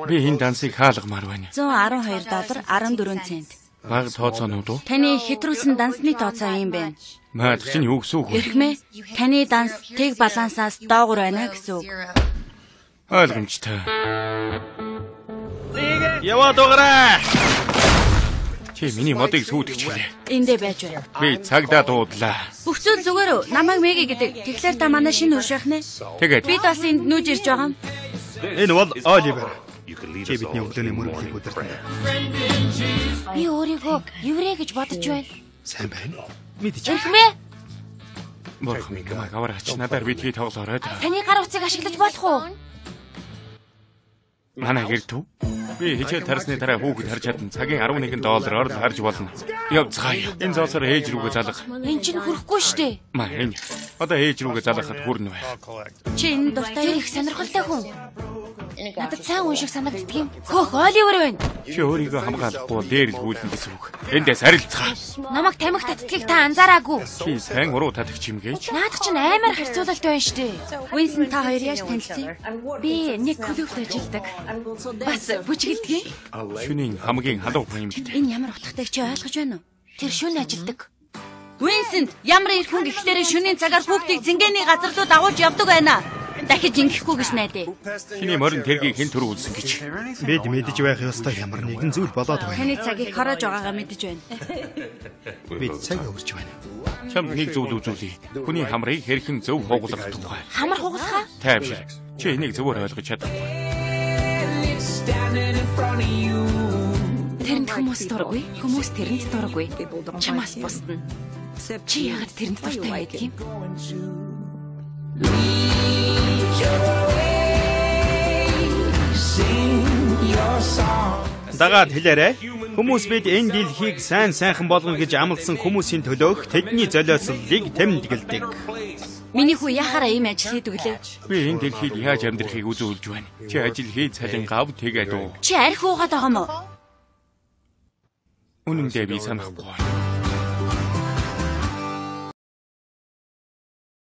Би энэ дансыг хаалгамаар байна. $112 14 цент. Бага тооцоонууд уу? Таны хэтрүүлсэн дансны тооцоо юм байна. Маадах чинь юу гэсэн үг вэ? Эрхмээ, таны данс тэг балансаас доогуур байна гэсэн үг. Ойлгомжтой. Яваад угараа. Чи миний модыг сүйтгэж билээ. Эндээ байж байна. Би цагдаа дуудлаа. Бүх зүйл зүгээр үү? Намайг Мэги гэдэг. Тэгэхээр та манай шинэ хөршөөх нэ. Тэгээд Би бас энд нүүж ирж байгаа юм. Энэ бол Оливер. Чи бидний өглөөний мөрөглийг удирдах. Би өөрийгөө еврей гэж бодож байна. Сайн байна. Мэдэж. Эрхмээ, Бурхан минь гамаг аваач надаар битгий тоглоорой. таны гар утсыг ашиглаж болох уу? Манай гэртүү. Би хичээл тарсны дараа хүүхэд харж чадсан цагийн $11 орол харж болно. Явцгаая. Энэ зоосоор ээж рүүгээ залах. Энд чинь хүрэхгүй штэ. Маа энэ. Одоо ээж рүүгээ залгахад хүрнэ бай. Чи энэ дуртай их сонирхолтой хүн. Надад сайн хүн шиг санагддаг юм. Хөөх, Оливер байна. Чи өөрийгөө хамгаалахгүй бол дээр л хүүлэн гэсэн үг. Эндээс харилцгаа. Намайг тамхи татдгийг та анзаараагүй. Чи сайн уруу татагч юм гээч. Наад чинь амар харьцуулалт байна штэ. Уинсэн та хоёр яаж танилцсан? Би нэг клубт ажилладаг. Бас бүжгэлдэг. Шүнийн хамгийн халуун хүн юм гэдэг. Энэ ямар утгатай чи ойлгож байна уу? Тэр шүн ажилладаг. Уинсент ямар их хүн гэхлээрээ шүнийн цагаар хүүхдийг зингээний газар руу дагуулж явдаг байна. Дахиж ингэхгүй гэж найдаа. Чиний морин тэргийг хэн төрүүлсэн гэж. Бид мэдэж байх ёстой ямар нэгэн зүйл болоод байна. Таны цагийг хороож байгаагаа мэдэж байна. Бид цаг өвөрч байна. Чамд нэг зүйл үзүүлье. Хүний хамрыг хэрхэн зөв хугалах тухай. Хамар хугалахаа? Тайвшир. Чи энийг зөвөр ойлгож чадахгүй. Тэрэнд хүмүүс дургүй. Хүмүүс тэрэнд дургүй. Чамаас бусдна. Чи яагаад тэрэнд дуртай байдаг юм? Дагаад хэлээрэй. Хүмүүс бид энэ дэлхийг сайхан болгоно гэж амласан хүмүүсийн төлөөх тэдний золиослыг тэмдэглэдэг. Миний хүү яхаараа ийм ажил хийдэг лээ. Би энэ дэлхийг яаж амьдрахыг үзүүлж байна. Чи ажил хий цалин гав тэгээд үү. Чи арх уугаад байгаа юм уу? Үнэндээ би санахгүй.